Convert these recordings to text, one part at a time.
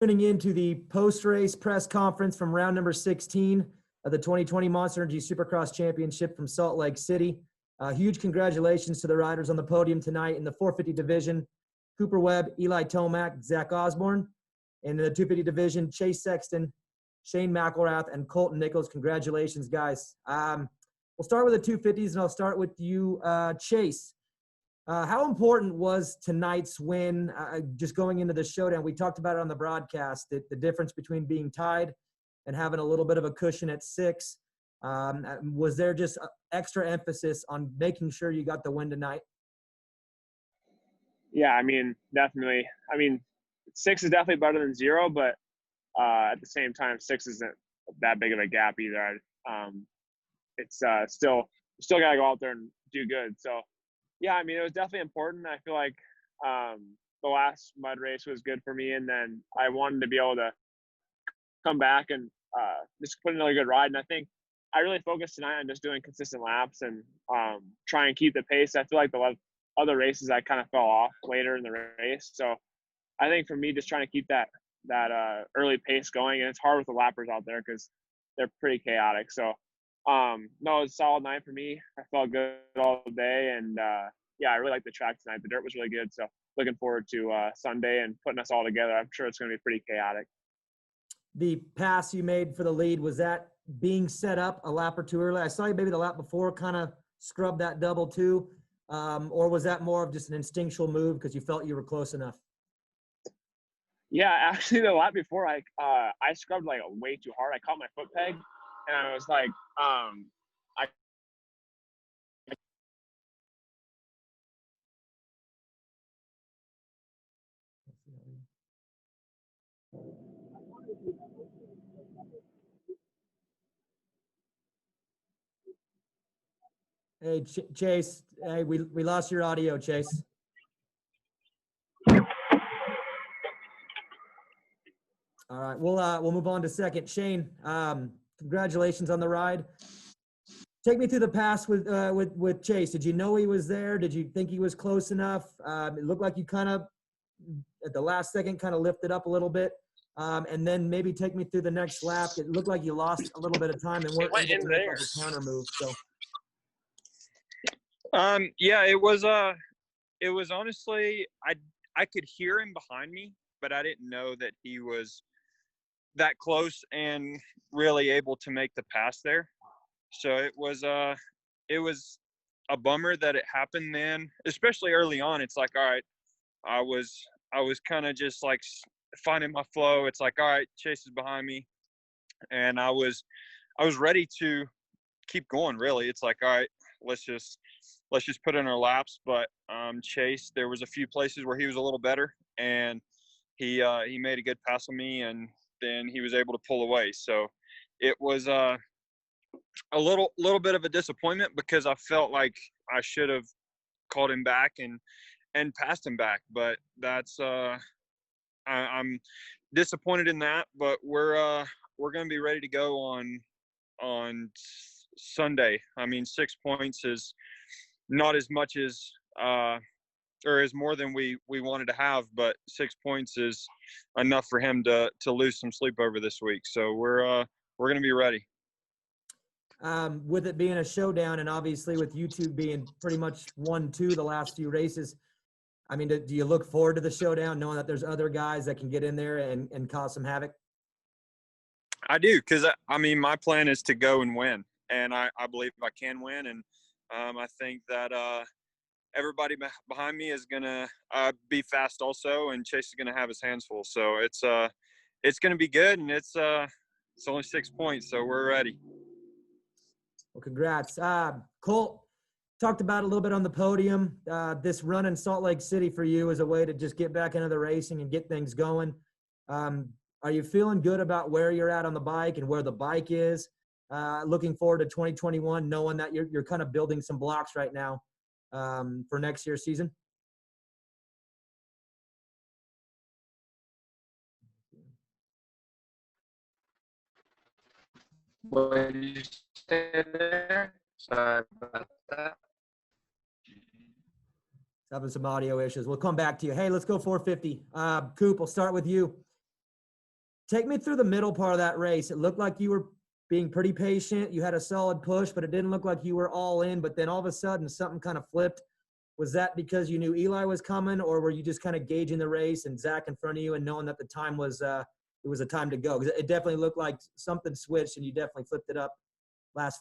Tuning into the post-race press conference from round number 16 of the 2020 Monster Energy Supercross Championship from Salt Lake City. Huge congratulations to the riders on the podium tonight in the 450 division. Cooper Webb, Eli Tomac, Zach Osborne. In the 250 division, Chase Sexton, Shane McElrath, and Colton Nichols. Congratulations, guys. We'll start with the 250s, and I'll start with you, Chase. How important was tonight's win, just going into the showdown? We talked about it on the broadcast, the difference between being tied and having a little bit of a cushion at 6. Was there just extra emphasis on making sure you got the win tonight? Yeah, I mean, definitely. I mean, 6 is definitely better than 0, but at the same time, 6 isn't that big of a gap either. It's still got to go out there and do good. So, yeah, I mean, it was definitely important. I feel like the last mud race was good for me, and then I wanted to be able to come back and just put another good ride. And I think I really focused tonight on just doing consistent laps and try and keep the pace. I feel like the other races I kind of fell off later in the race. So I think for me, just trying to keep that early pace going, and it's hard with the lappers out there because they're pretty chaotic. So no, it was a solid night for me. I felt good all day, and yeah, I really liked the track tonight. The dirt was really good, so looking forward to Sunday and putting us all together. I'm sure it's going to be pretty chaotic. The pass you made for the lead, was that being set up a lap or two early? I saw you maybe the lap before kind of scrub that double too, or was that more of just an instinctual move because you felt you were close enough? Yeah, actually, the lap before, I scrubbed like way too hard. I caught my foot peg, and I was like, Hey, Chase. Hey, we lost your audio, Chase. All right, we'll move on to second. Shane, congratulations on the ride. Take me through the pass with Chase. Did you know he was there? Did you think he was close enough? It looked like you kind of, at the last second, kind of lifted up a little bit. And then maybe take me through the next lap. It looked like you lost a little bit of time and weren't able to make like a counter move. So. Yeah, it was honestly, I could hear him behind me, but I didn't know that he was that close and really able to make the pass there. So it was a bummer that it happened then, especially early on. It's like, all right, I was kind of just like finding my flow. It's like, all right, Chase is behind me, and I was ready to keep going. Really, it's like, all right, let's just put in our laps. But Chase, there was a few places where he was a little better, and he made a good pass on me, and then he was able to pull away. So it was a little bit of a disappointment because I felt like I should have called him back and passed him back. But that's I'm disappointed in that. But we're going to be ready to go on Sunday. I mean, 6 points is not as much as or is more than we wanted to have, but 6 points is enough for him to lose some sleep over this week. So we're going to be ready. With it being a showdown, and obviously with you two being pretty much 1-2 the last few races, I mean, do you look forward to the showdown knowing that there's other guys that can get in there and cause some havoc? I do, because, I mean, my plan is to go and win, and I believe I can win, and I think that everybody behind me is going to be fast also, and Chase is going to have his hands full. So it's going to be good, and it's only 6 points, so we're ready. Well, congrats. Colt, talked about a little bit on the podium. This run in Salt Lake City for you is a way to just get back into the racing and get things going. Are you feeling good about where you're at on the bike and where the bike is? Looking forward to 2021, knowing that you're kind of building some blocks right now for next year's season? What did you say there? Sorry about that. Having some audio issues. We'll come back to you. Hey, let's go 450. Coop, we'll start with you. Take me through the middle part of that race. It looked like you were being pretty patient. You had a solid push, but it didn't look like you were all in. But then all of a sudden, something kind of flipped. Was that because you knew Eli was coming, or were you just kind of gauging the race and Zach in front of you and knowing that the time was it was a time to go? Because it definitely looked like something switched, and you definitely flipped it up last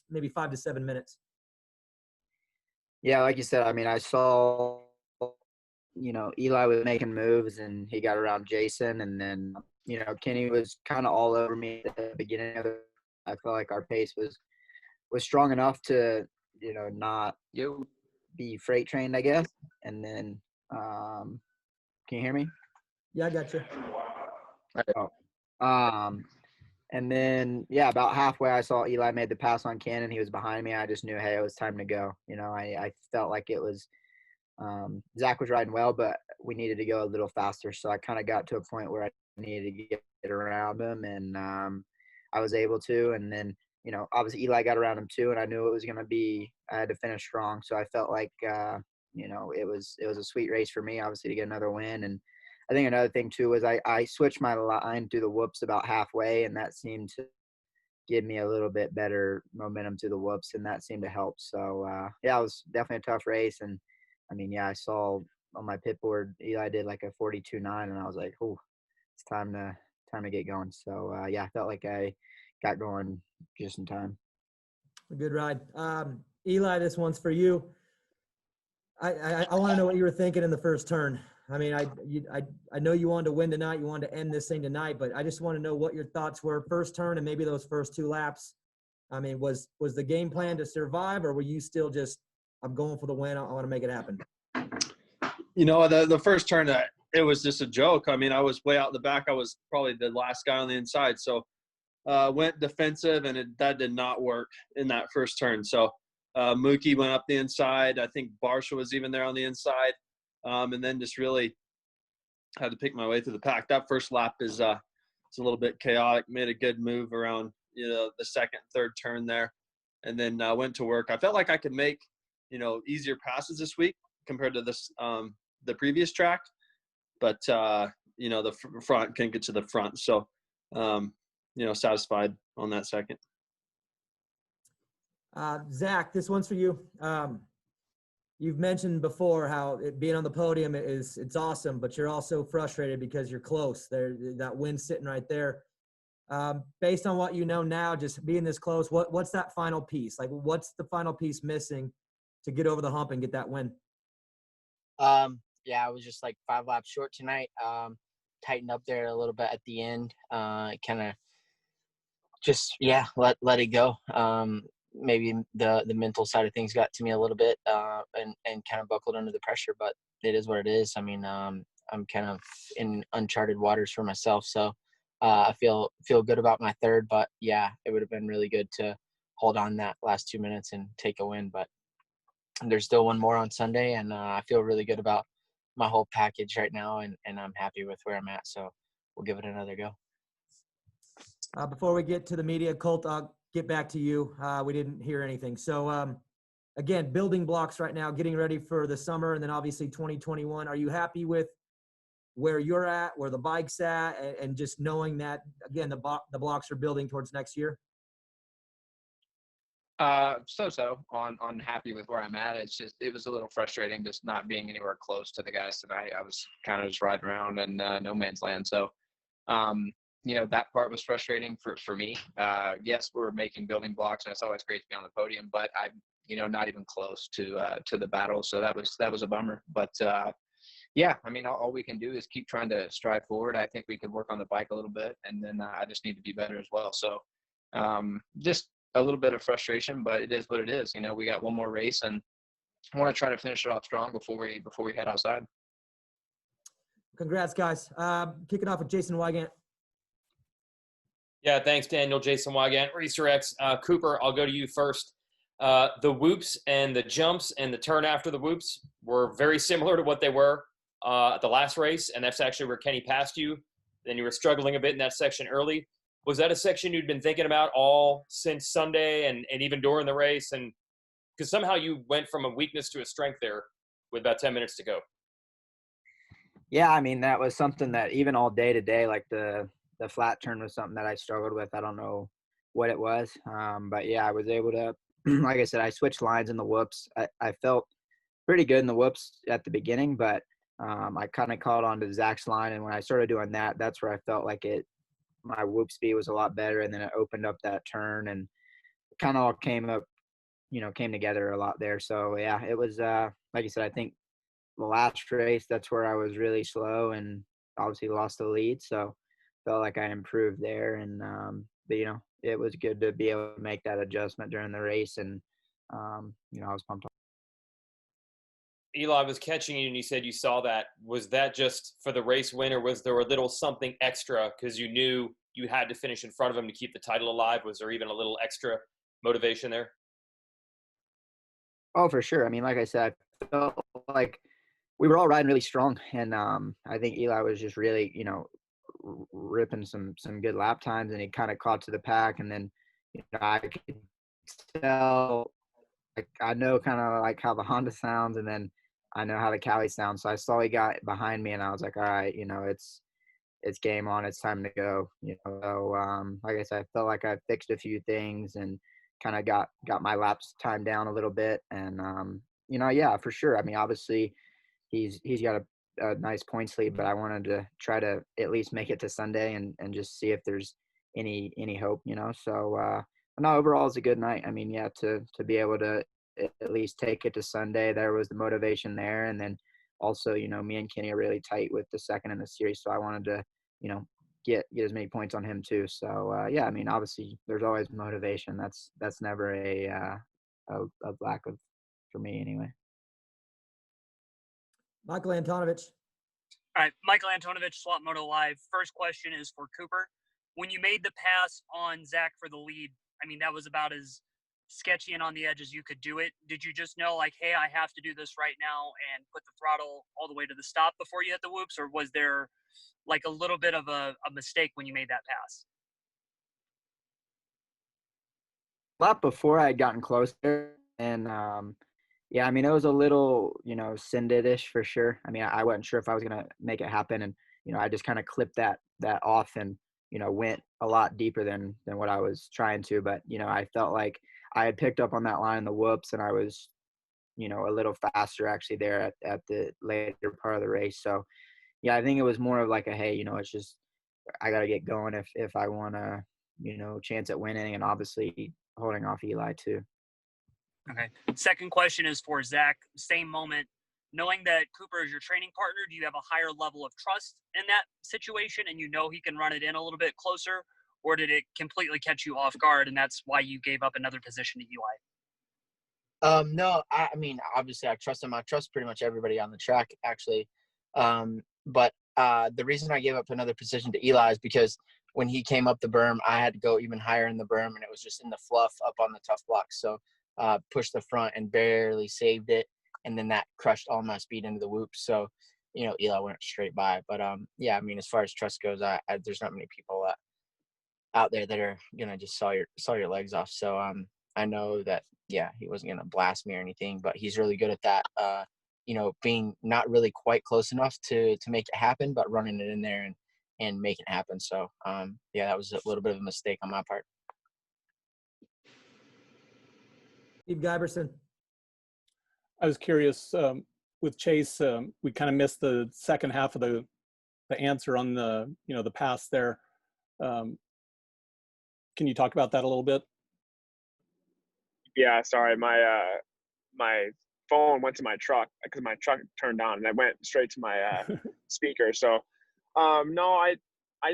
maybe 5 to 7 minutes. Yeah, like you said, I mean, I saw, Eli was making moves and he got around Jason, and then, Kenny was kind of all over me at the beginning of it. I felt like our pace was strong enough to, not be freight trained, I guess. And then, can you hear me? Yeah, I got you. Oh. And then, about halfway, I saw Eli made the pass on Cannon. He was behind me. I just knew, hey, it was time to go. I felt like it was Zach was riding well, but we needed to go a little faster. So I kind of got to a point where I needed to get around him, and I was able to. And then, obviously Eli got around him too, and I knew it was going to be – I had to finish strong. So I felt like, it was a sweet race for me, obviously, to get another win. And I think another thing too was I switched my line through the whoops about halfway, and that seemed to give me a little bit better momentum to the whoops, and that seemed to help. So it was definitely a tough race. And I mean, I saw on my pit board Eli did like a 42.9, and I was like, oh, it's time to get going. So I felt like I got going just in time. A good ride. Eli, this one's for you. I want to know what you were thinking in the first turn. I mean, I know you wanted to win tonight. You wanted to end this thing tonight, but I just want to know what your thoughts were first turn and maybe those first 2 laps. I mean, was the game plan to survive, or were you still just, I'm going for the win, I want to make it happen? The first turn, it was just a joke. I mean, I was way out in the back. I was probably the last guy on the inside. So went defensive, and that did not work in that first turn. So Mookie went up the inside. I think Barsha was even there on the inside. And then just really had to pick my way through the pack. That first lap is it's a little bit chaotic. Made a good move around the second, third turn there, and then went to work. I felt like I could make easier passes this week compared to this the previous track, but the front couldn't get to the front. So satisfied on that second. Zach, this one's for you. You've mentioned before how being on the podium it's awesome, but you're also frustrated because you're close. That win's sitting right there. Based on what you know now, just being this close, what's that final piece? Like, what's the final piece missing to get over the hump and get that win? I was just like 5 laps short tonight. Tightened up there a little bit at the end. Kind of just let it go. Maybe the mental side of things got to me a little bit and kind of buckled under the pressure, but it is what it is. I mean, I'm kind of in uncharted waters for myself. So I feel good about my third, but it would have been really good to hold on that last 2 minutes and take a win. But there's still one more on Sunday, and I feel really good about my whole package right now, and I'm happy with where I'm at. So we'll give it another go. Before we get to the media, Colt, I'll get back to you. We didn't hear anything. So, again, building blocks right now, getting ready for the summer, and then obviously 2021. Are you happy with where you're at, where the bike's at, and just knowing that, again, the blocks are building towards next year? So on happy with where I'm at. It was a little frustrating just not being anywhere close to the guys tonight. I was kind of just riding around in no man's land. So, that part was frustrating for me. Yes, we're making building blocks, and it's always great to be on the podium, but I'm, not even close to the battle. So that was a bummer. But I mean, all we can do is keep trying to strive forward. I think we could work on the bike a little bit, and then I just need to be better as well. So just a little bit of frustration, but it is what it is. We got one more race, and I want to try to finish it off strong before we head outside. Congrats, guys. Kicking off with Jason Wygant. Yeah, thanks, Daniel. Jason Wygant, Racer X. Cooper, I'll go to you first. The whoops and the jumps and the turn after the whoops were very similar to what they were at the last race, and that's actually where Kenny passed you. Then you were struggling a bit in that section early. Was that a section you'd been thinking about all since Sunday and even during the race? And because somehow you went from a weakness to a strength there with about 10 minutes to go. Yeah, I mean, that was something that even all day today, like the the flat turn was something that I struggled with. I don't know what it was. But yeah, I was able to, like I said, I switched lines in the whoops. I felt pretty good in the whoops at the beginning, but I kind of caught on to Zach's line. And when I started doing that, that's where I felt like my whoop speed was a lot better. And then it opened up that turn and it kind of all came together a lot there. So yeah, it was, like you said, I think the last race, that's where I was really slow and obviously lost the lead. So felt like I improved there. And, but, it was good to be able to make that adjustment during the race. And, I was pumped. Eli was catching you and you said you saw that. Was that just for the race win, or was there a little something extra because you knew you had to finish in front of him to keep the title alive? Was there even a little extra motivation there? Oh, for sure. I mean, like I said, I felt like we were all riding really strong. And I think Eli was just really, ripping some good lap times, and he kind of caught to the pack. And then, I could tell, like, I know kind of like how the Honda sounds, and then I know how the Cali sounds. So I saw he got behind me, and I was like, all right, it's game on. It's time to go. So like I said, I felt like I fixed a few things and kind of got my laps time down a little bit. And yeah, for sure. I mean, obviously he's got a nice points lead, but I wanted to try to at least make it to Sunday and just see if there's any hope, So no, overall it's a good night. I mean, yeah, to be able to at least take it to Sunday, there was the motivation there. And then also, me and Kenny are really tight with the second in the series. So I wanted to, get as many points on him too. So yeah, I mean, obviously there's always motivation. That's never a lack of, for me anyway. Michael Antonovich. All right, Michael Antonovich, Swap Moto Live. First question is for Cooper. When you made the pass on Zach for the lead, I mean, that was about as sketchy and on the edge as you could do it. Did you just know, like, hey, I have to do this right now and put the throttle all the way to the stop before you hit the whoops? Or was there, like, a little bit of a mistake when you made that pass? A lot before I had gotten closer. And, yeah, I mean, it was a little, Sinded-ish for sure. I mean, I wasn't sure if I was going to make it happen. And, I just kind of clipped that off and, went a lot deeper than what I was trying to. But, I felt like I had picked up on that line in the whoops, and I was, a little faster actually there at the later part of the race. So, yeah, I think it was more of like a, hey, it's just, I got to get going if I want to, chance at winning, and obviously holding off Eli too. Okay. Second question is for Zach. Same moment. Knowing that Cooper is your training partner, do you have a higher level of trust in that situation and he can run it in a little bit closer? Or did it completely catch you off guard and that's why you gave up another position to Eli? No, I mean, obviously I trust him. I trust pretty much everybody on the track, actually. But the reason I gave up another position to Eli is because when he came up the berm, I had to go even higher in the berm, and it was just in the fluff up on the tough blocks. So pushed the front and barely saved it. And then that crushed all my speed into the whoops. So, Eli went straight by. But, yeah, I mean, as far as trust goes, there's not many people out there that are going to just saw your legs off. So I know that, yeah, he wasn't going to blast me or anything, but he's really good at that, being not really quite close enough to make it happen, but running it in there and making it happen. So, yeah, that was a little bit of a mistake on my part. Steve Giberson. I was curious, with Chase, we kind of missed the second half of the answer on the, the pass there. Can you talk about that a little bit? Yeah, sorry. My phone went to my truck because my truck turned on and I went straight to my speaker. So, no, I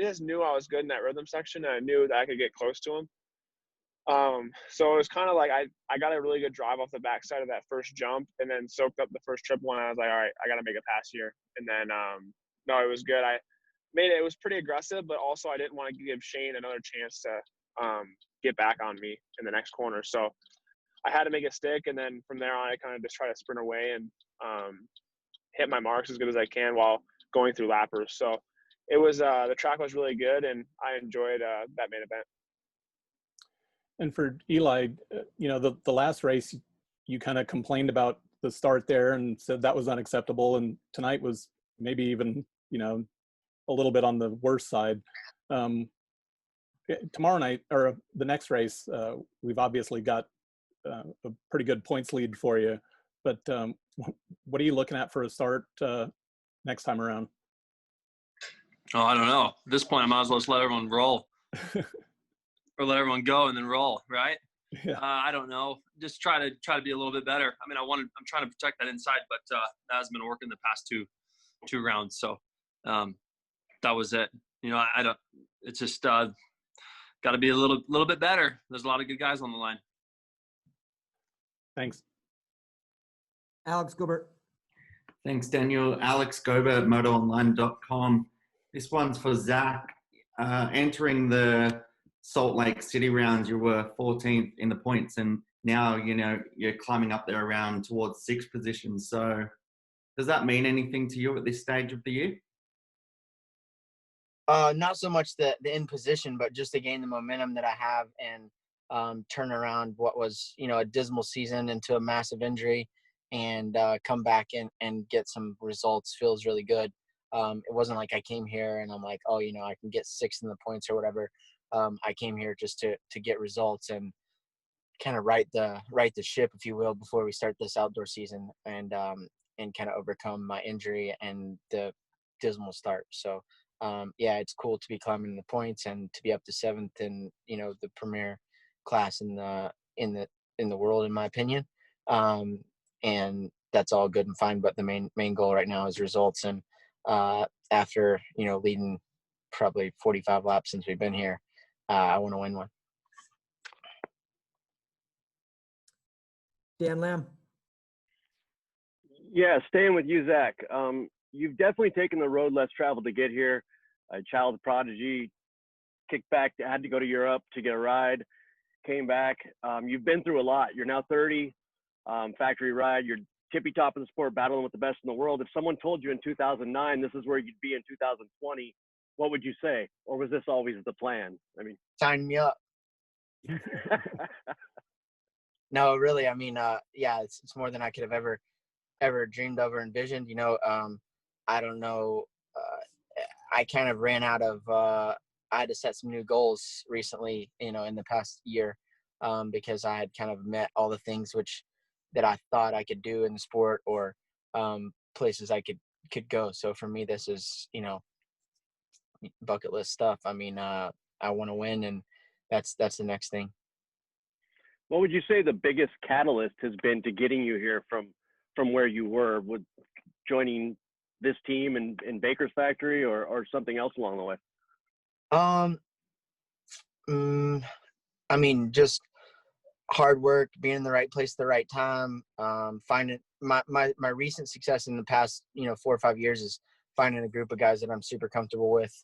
just knew I was good in that rhythm section, and I knew that I could get close to him. So it was kind of like I got a really good drive off the backside of that first jump and then soaked up the first triple, and I was like, all right, I got to make a pass here. And then, no, it was good. I made it. It was pretty aggressive, but also I didn't want to give Shane another chance to get back on me in the next corner. So I had to make it stick. And then from there on, I kind of just try to sprint away and hit my marks as good as I can while going through lappers. So it was, the track was really good, and I enjoyed that main event. And for Eli, the last race, you kind of complained about the start there and said that was unacceptable. And tonight was maybe even, a little bit on the worst side. tomorrow night or the next race, we've obviously got a pretty good points lead for you. But what are you looking at for a start next time around? Oh, I don't know. At this point, I might as well just let everyone roll or let everyone go and then roll, right? Yeah. I don't know. Just try to be a little bit better. I mean, I'm trying to protect that inside, but that hasn't been working the past two rounds. So that was it. You know, I don't. It's just got to be a little bit better. There's a lot of good guys on the line. Thanks. Alex Gilbert. Thanks, Daniel. Alex Gober, MotoOnline.com. This one's for Zach. Entering the Salt Lake City rounds, you were 14th in the points, and now, you know, you're climbing up there around towards 6th position. So does that mean anything to you at this stage of the year? Not so much the in position, but just to gain the momentum that I have and turn around what was, you know, a dismal season into a massive injury and come back and get some results feels really good. It wasn't like I came here and I'm like, oh, you know, I can get 6th in the points or whatever. I came here just to get results and kind of right the ship, if you will, before we start this outdoor season and kind of overcome my injury and the dismal start. So yeah, it's cool to be climbing the points and to be up to 7th in, you know, the premier class in the world, in my opinion. And that's all good and fine, but the main goal right now is results. And after, you know, leading probably 45 laps since we've been here, I want to win one. Dan Lamb. Yeah, staying with you, Zach. You've definitely taken the road less traveled to get here. A child prodigy, kicked back, had to go to Europe to get a ride, came back. You've been through a lot. You're now 30, factory ride. You're tippy top of the sport, battling with the best in the world. If someone told you in 2009 this is where you'd be in 2020, what would you say? Or was this always the plan? I mean, sign me up. No, really. I mean, yeah, it's more than I could have ever dreamed of or envisioned. You know, I don't know. I kind of ran out of. I had to set some new goals recently. You know, in the past year, because I had kind of met all the things that I thought I could do in the sport or places I could go. So for me, this is, you know, bucket list stuff. I mean, I want to win, and that's the next thing. What would you say the biggest catalyst has been to getting you here from where you were, with joining this team in Baker's factory or something else along the way? I mean, just hard work, being in the right place at the right time, finding my recent success in the past, you know, 4 or 5 years is finding a group of guys that I'm super comfortable with,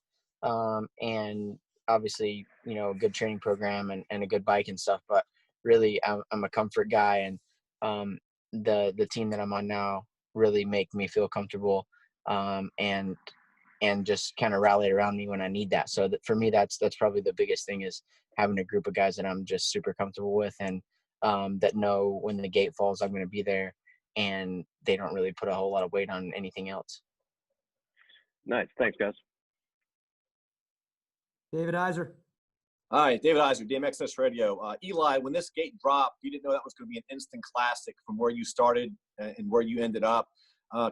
and obviously, you know, a good training program and a good bike and stuff. But really, I'm a comfort guy, and the team that I'm on now really make me feel comfortable, and just kind of rally around me when I need that. So for me, that's probably the biggest thing, is having a group of guys that I'm just super comfortable with, and that know when the gate falls, I'm going to be there, and they don't really put a whole lot of weight on anything else. Nice. Thanks, guys. David Iser. Hi, David Iser, DMXS Radio. Eli, when this gate dropped, you didn't know that was going to be an instant classic from where you started and where you ended up.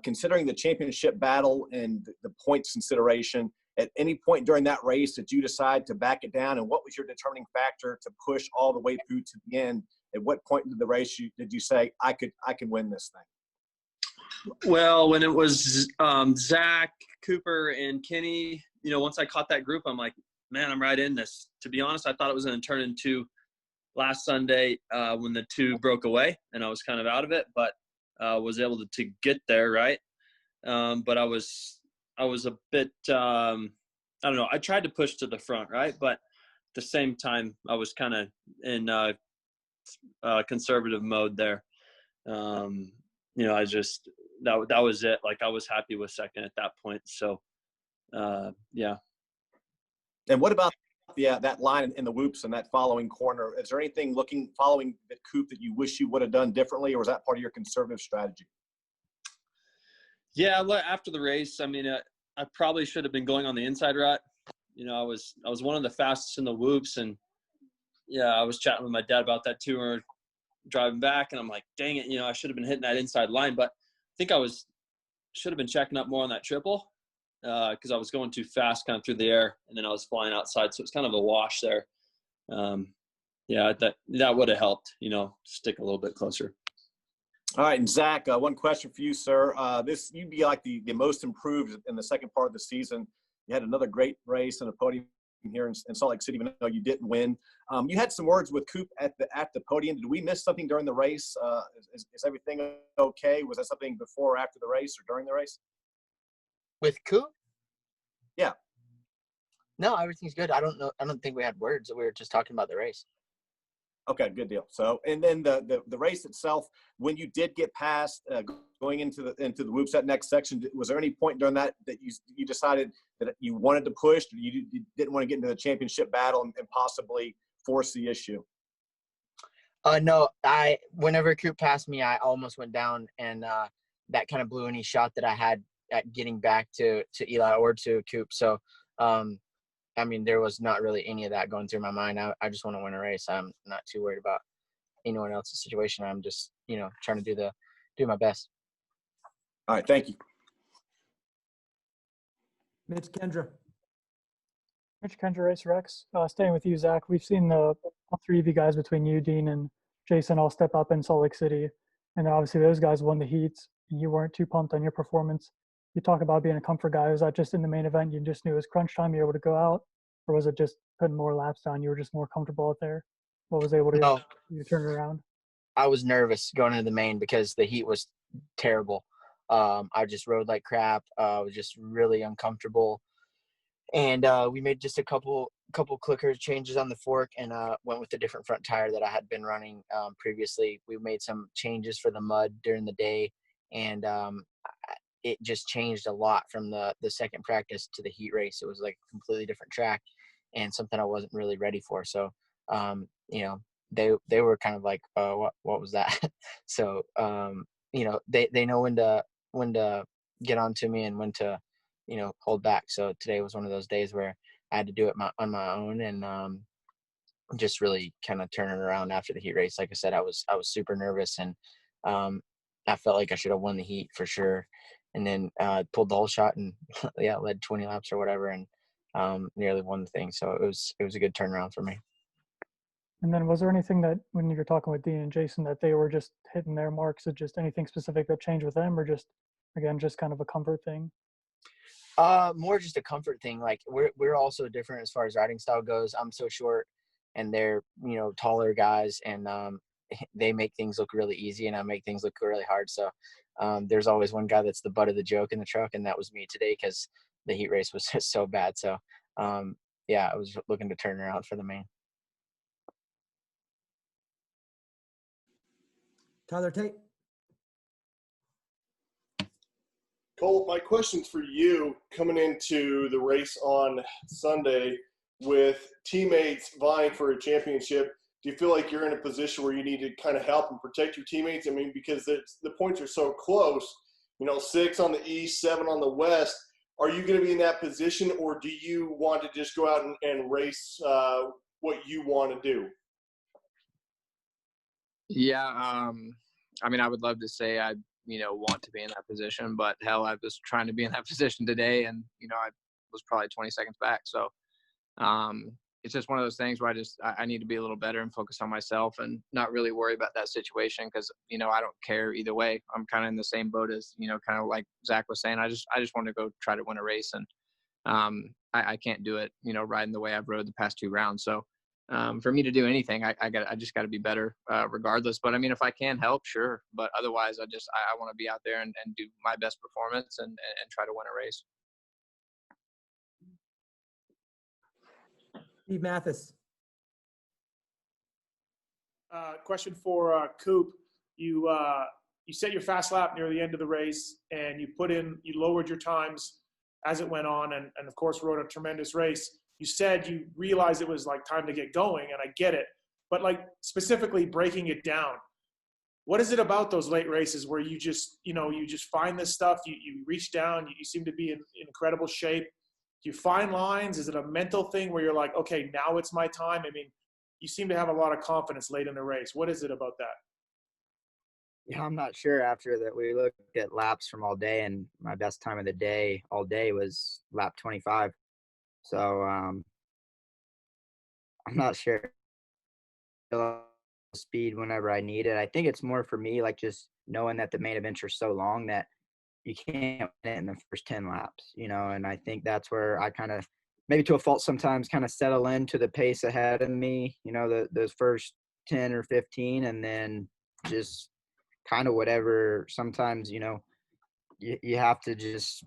Considering the championship battle and the points consideration, at any point during that race did you decide to back it down, and what was your determining factor to push all the way through to the end? At what point in the race did you say, I can win this thing? Well, when it was Zach, Cooper, and Kenny, you know, once I caught that group, I'm like, man, I'm right in this. To be honest, I thought it was going to turn into last Sunday when the two broke away and I was kind of out of it, but was able to get there, right? But I was a bit, I don't know, I tried to push to the front, right? But at the same time, I was kind of in conservative mode there. You know, I just, that was it. Like, I was happy with second at that point. So, yeah. And what about that line in the whoops and that following corner? Is there anything following the coupe that you wish you would have done differently, or was that part of your conservative strategy? Yeah, after the race, I mean, I probably should have been going on the inside route you know, I was one of the fastest in the whoops, and yeah, I was chatting with my dad about that too. We were driving back, and I'm like, dang it, you know, I should have been hitting that inside line, but I think should have been checking up more on that triple because I was going too fast kind of through the air, and then I was flying outside, so it's kind of a wash there. Yeah, that would have helped, you know, stick a little bit closer. All right, and Zach, one question for you, sir. You'd be like the most improved in the second part of the season. You had another great race and a podium here in Salt Lake City, even though you didn't win. You had some words with Coop at the podium. Did we miss something during the race? Is everything okay? Was that something before or after the race or during the race? With Coop? Yeah. No, everything's good. I don't think we had words. We were just talking about the race. Okay, good deal. So, and then the race itself, when you did get past going into the whoops, that next section, was there any point during that you decided that you wanted to push, or you didn't want to get into the championship battle and possibly force the issue? No, whenever Coop passed me, I almost went down, and that kind of blew any shot that I had at getting back to Eli or to Coop. So, I mean, there was not really any of that going through my mind. I just want to win a race. I'm not too worried about anyone else's situation. I'm just, you know, trying to do my best. All right. Thank you. Mitch Kendra. Mitch Kendra, Racer X. Staying with you, Zach. We've seen all three of you guys between you, Dean, and Jason all step up in Salt Lake City. And obviously those guys won the heats, and you weren't too pumped on your performance. You talk about being a comfort guy. Was that just in the main event? You just knew it was crunch time, you were able to go out? Or was it just putting more laps down? You were just more comfortable out there? What was able to get you turn it around? I was nervous going into the main because the heat was terrible. I just rode like crap. I was just really uncomfortable. And we made just a couple clicker changes on the fork and went with a different front tire that I had been running previously. We made some changes for the mud during the day, and it just changed a lot from the second practice to the heat race. It was like a completely different track and something I wasn't really ready for. So, you know, they were kind of like, what was that? So, you know, they know when to get on to me and when to, you know, hold back. So today was one of those days where I had to do it on my own and just really kind of turn it around after the heat race. Like I said, I was super nervous, and I felt like I should have won the heat for sure. And then pulled the whole shot and yeah, led 20 laps or whatever, and nearly won the thing. So it was a good turnaround for me. And then was there anything that when you were talking with Dean and Jason that they were just hitting their marks, or just anything specific that changed with them, or just kind of a comfort thing? More just a comfort thing. Like we're also different as far as riding style goes. I'm so short and they're, you know, taller guys, and they make things look really easy and I make things look really hard. So there's always one guy that's the butt of the joke in the truck, and that was me today because the heat race was just so bad. So yeah, I was looking to turn around for the main. Tyler Tate. Cole, my question's for you. Coming into the race on Sunday with teammates vying for a championship, do you feel like you're in a position where you need to kind of help and protect your teammates? I mean, because the points are so close, you know, 6 on the East, 7 on the West. Are you going to be in that position, or do you want to just go out and race what you want to do? Yeah, I mean, I would love to say I, you know, want to be in that position, but hell, I was trying to be in that position today, and you know, I was probably 20 seconds back. So it's just one of those things where I need to be a little better and focus on myself and not really worry about that situation, because you know, I don't care either way. I'm kind of in the same boat as, you know, kind of like Zach was saying. I just want to go try to win a race, and I can't do it, you know, riding the way I've rode the past 2 rounds. So for me to do anything, I just got to be better regardless. But I mean, if I can help, sure. But otherwise, I want to be out there and do my best performance and try to win a race. Steve Mathis. Question for Coop. You set your fast lap near the end of the race, and you lowered your times as it went on, and of course rode a tremendous race. You said you realized it was like time to get going, and I get it, but like specifically breaking it down, what is it about those late races where you just find this stuff, you reach down, you seem to be in incredible shape, you find lines? Is it a mental thing where you're like, okay, now it's my time? I mean, you seem to have a lot of confidence late in the race. What is it about that? Yeah, I'm not sure. After that, we looked at laps from all day, and my best time of the day all day was lap 25. So I'm not sure speed whenever I need it. I think it's more for me, like just knowing that the main events are so long that you can't win it in the first 10 laps, and I think that's where I kind of, maybe to a fault sometimes, kind of settle into the pace ahead of me, those first 10 or 15, and then just kind of whatever. Sometimes, you have to just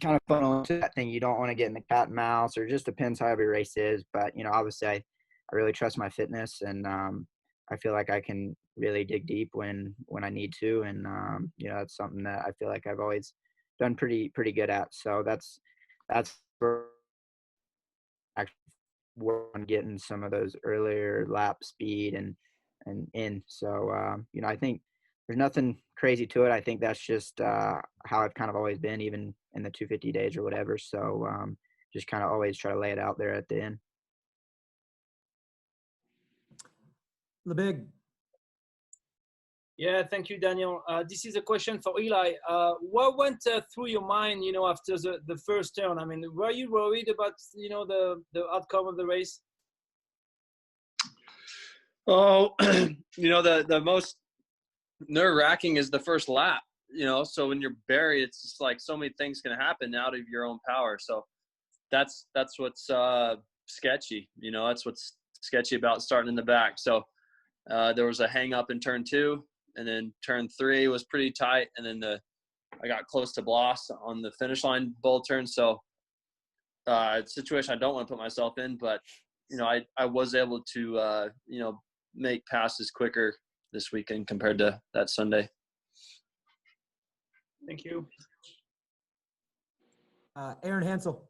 kind of funnel into that thing. You don't want to get in the cat and mouse, or just depends how every race is. But, obviously I really trust my fitness, and I feel like I can really dig deep when I need to. And, that's something that I feel like I've always done pretty good at. So that's where actually work on getting some of those earlier lap speed and in. So, I think there's nothing crazy to it. I think that's just how I've kind of always been, even in the 250 days or whatever. So just kind of always try to lay it out there at the end. The big. Yeah, thank you, Daniel. This is a question for Eli. What went through your mind, after the first turn? I mean, were you worried about, the outcome of the race? Oh, the most nerve-wracking is the first lap, so when you're buried, it's just like so many things can happen out of your own power. So that's what's sketchy, that's what's sketchy about starting in the back. So there was a hang up in turn 2, and then turn 3 was pretty tight, and then I got close to Bloss on the finish line bold turn. So it's a situation I don't want to put myself in, but I was able to make passes quicker this weekend compared to that Sunday. Thank you. Aaron Hansel.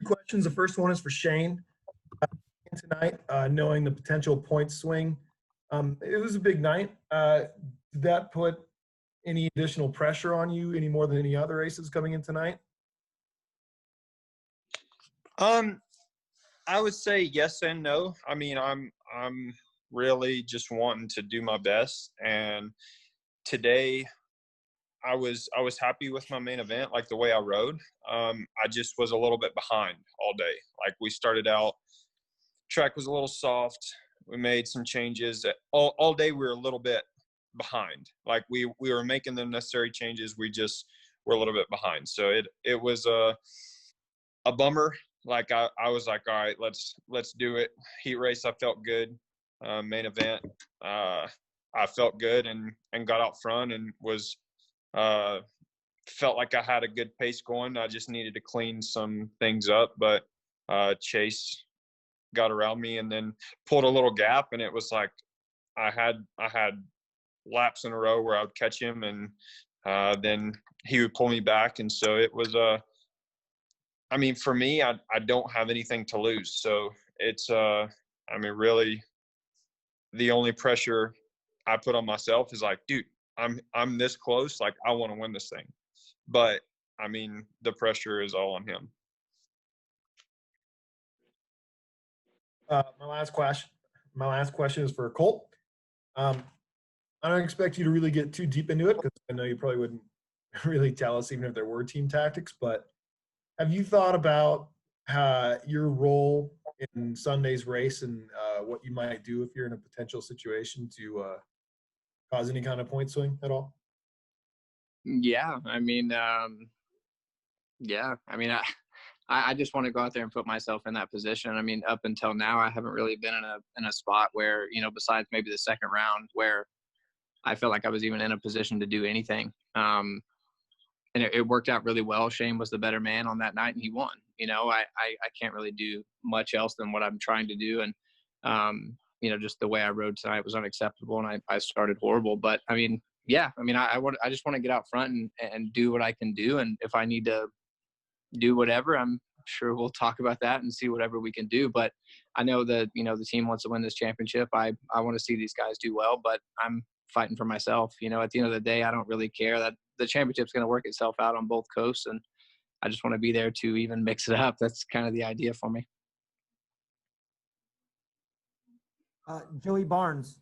Questions. The first one is for Shane. Tonight, knowing the potential point swing, it was a big night. Did that put any additional pressure on you any more than any other races coming in tonight? I would say yes and no. I mean, I'm really just wanting to do my best, and today I was happy with my main event, like the way I rode. I just was a little bit behind all day. Like, we started out, track was a little soft. We made some changes. All day we were a little bit behind. Like, we were making the necessary changes. We just were a little bit behind. So it was a bummer. Like, I was like, all right, let's do it. Heat race, I felt good. Main event, I felt good and got out front and was felt like I had a good pace going. I just needed to clean some things up, but Chase got around me and then pulled a little gap, and it was like I had laps in a row where I would catch him, and then he would pull me back. And so it was I mean, for me, I don't have anything to lose. So it's I mean, really the only pressure I put on myself is like, dude, I'm this close, like I want to win this thing. But I mean, the pressure is all on him. My last question is for Colt. I don't expect you to really get too deep into it, because I know you probably wouldn't really tell us even if there were team tactics, but have you thought about your role in Sunday's race and what you might do if you're in a potential situation to cause any kind of point swing at all? Yeah, I mean, I just want to go out there and put myself in that position. I mean, up until now, I haven't really been in a spot where, besides maybe the second round, where I felt like I was even in a position to do anything. And it worked out really well. Shane was the better man on that night, and he won. I can't really do much else than what I'm trying to do. And, just the way I rode tonight was unacceptable, and I started horrible. But, I mean, yeah, I mean, I just want to get out front and do what I can do. And if I need to do whatever, I'm sure we'll talk about that and see whatever we can do. But I know that, the team wants to win this championship. I want to see these guys do well, but I'm fighting for myself. At the end of the day, I don't really care. the championship's going to work itself out on both coasts, and I just want to be there to even mix it up. That's kind of the idea for me. Joey Barnes.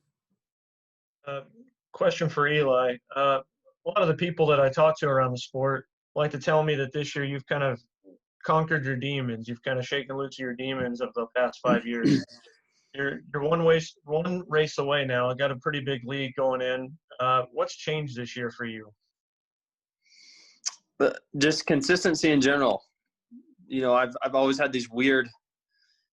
Question for Eli. A lot of the people that I talk to around the sport like to tell me that this year you've kind of conquered your demons. You've kind of shaken loose your demons of the past 5 years. You're one race away now. I got a pretty big lead going in. What's changed this year for you? But just consistency in general. You know, I've always had these weird,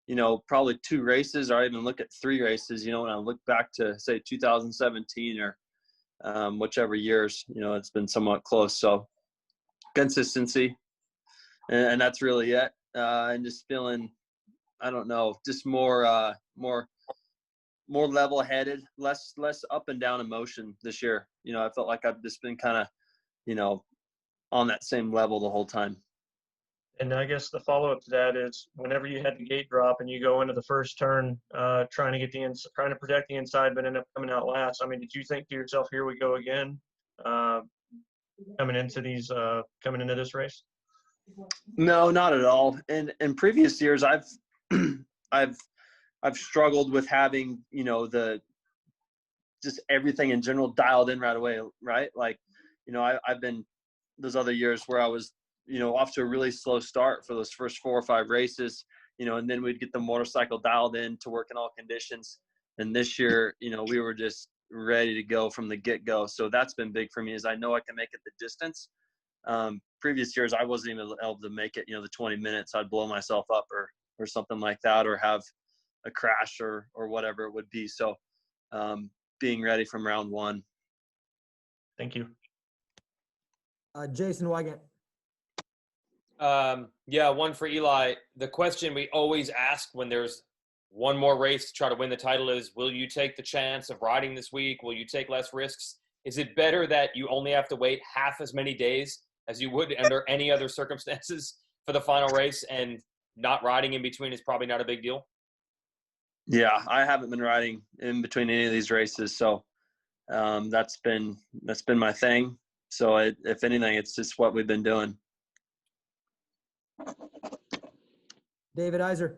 you know, probably 2 races, or I even look at 3 races, you know, when I look back to, say, 2017 or whichever years, you know, it's been somewhat close. So consistency, and that's really it. And just feeling, I don't know, just more level-headed, less up and down emotion this year. You know, I felt like I've just been kind of, you know, on that same level the whole time. And I guess the follow-up to that is whenever you had the gate drop and you go into the first turn, trying to protect the inside, but end up coming out last. I mean, did you think to yourself, "Here we go again," coming into this race? No, not at all. In previous years, I've struggled with having, you know, just everything in general dialed in right away, right? Like, you know, I've been those other years where I was, you know, off to a really slow start for those first 4 or 5 races, you know, and then we'd get the motorcycle dialed in to work in all conditions. And this year, you know, we were just ready to go from the get-go. So that's been big for me, is I know I can make it the distance. Previous years, I wasn't even able to make it, you know, the 20 minutes. I'd blow myself up or something like that, or have a crash or whatever it would be. So being ready from round 1. Thank you. Jason Wygant. Yeah, one for Eli. The question we always ask when there's one more race to try to win the title is, will you take the chance of riding this week? Will you take less risks? Is it better that you only have to wait half as many days as you would under any other circumstances for the final race, and not riding in between is probably not a big deal? Yeah, I haven't been riding in between any of these races. So that's been my thing. So if anything, it's just what we've been doing. David Iser.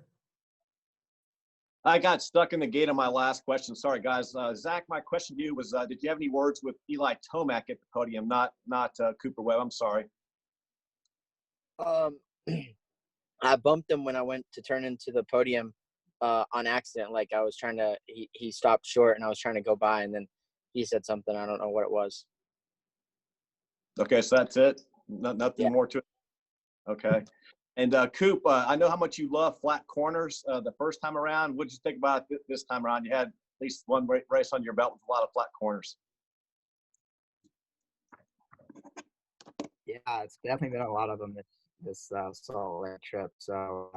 I got stuck in the gate on my last question. Sorry, guys. Zach, my question to you was, did you have any words with Eli Tomac at the podium, not Cooper Webb? I'm sorry. I bumped him when I went to turn into the podium on accident. Like I was trying to, he stopped short and I was trying to go by, and then he said something. I don't know what it was. Okay, so that's it? Nothing more to it? Okay. And Coop, I know how much you love flat corners the first time around. What did you think about it this time around? You had at least one race on your belt with a lot of flat corners. Yeah, it's definitely been a lot of them this Salt Lake trip. So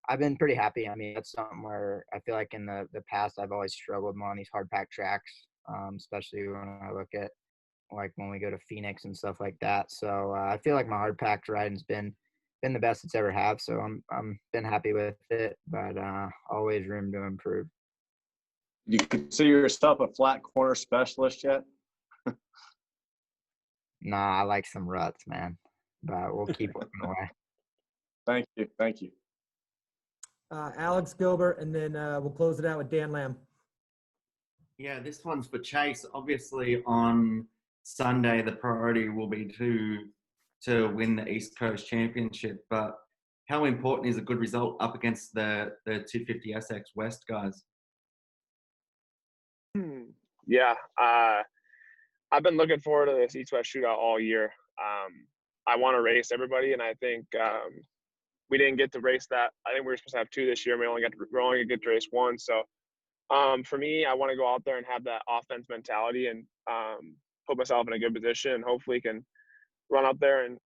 I've been pretty happy. I mean, that's something where I feel like in the past I've always struggled more on these hard pack tracks, especially when I look at like when we go to Phoenix and stuff like that. So I feel like my hard packed riding's been the best it's ever have. So I'm been happy with it, but always room to improve. You consider yourself a flat corner specialist yet? Nah, I like some ruts, man, but we'll keep working away. Thank you. Alex Gobert, and then we'll close it out with Dan Lamb. Yeah, this one's for Chase. Obviously, on Sunday, the priority will be to win the East Coast Championship. But how important is a good result up against the 250 SX West guys? Yeah, I've been looking forward to this East West shootout all year. I want to race everybody, and I think we didn't get to race that. I think we were supposed to have 2 this year. We only get to race 1. So for me, I want to go out there and have that offense mentality and put myself in a good position, and hopefully can run up there and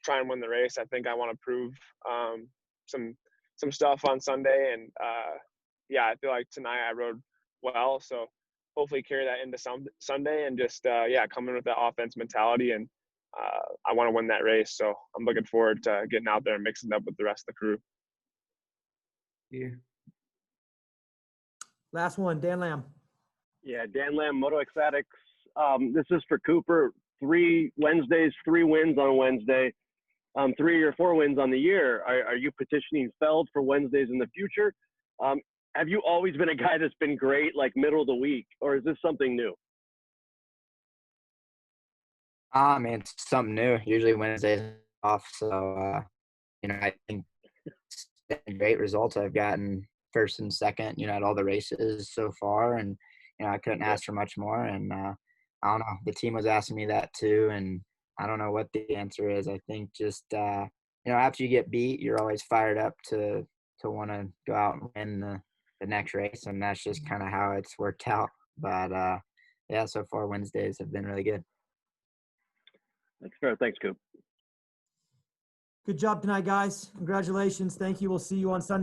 try and win the race. I think I want to prove some stuff on Sunday, and yeah, I feel like tonight I rode well, so hopefully carry that into Sunday and just come in with that offense mentality, and I want to win that race. So I'm looking forward to getting out there and mixing it up with the rest of the crew. Yeah. Last one, Dan Lamb. Yeah, Dan Lamb, Moto Exotics. This is for Cooper. 3 Wednesdays, 3 wins on Wednesday, 3 or 4 wins on the year. Are you petitioning Feld for Wednesdays in the future? Have you always been a guy that's been great, like middle of the week, or is this something new? I mean, it's something new. Usually Wednesdays off, so I think it's been great results I've gotten first and second, at all the races so far, and I couldn't ask for much more. And I don't know, the team was asking me that too, and I don't know what the answer is. I think just after you get beat, you're always fired up to want to go out and win the next race, and that's just kind of how it's worked out. But yeah, so far Wednesdays have been really good. That's fair. Thanks, Coop. Good job tonight, guys. Congratulations. Thank you. We'll see you on Sunday.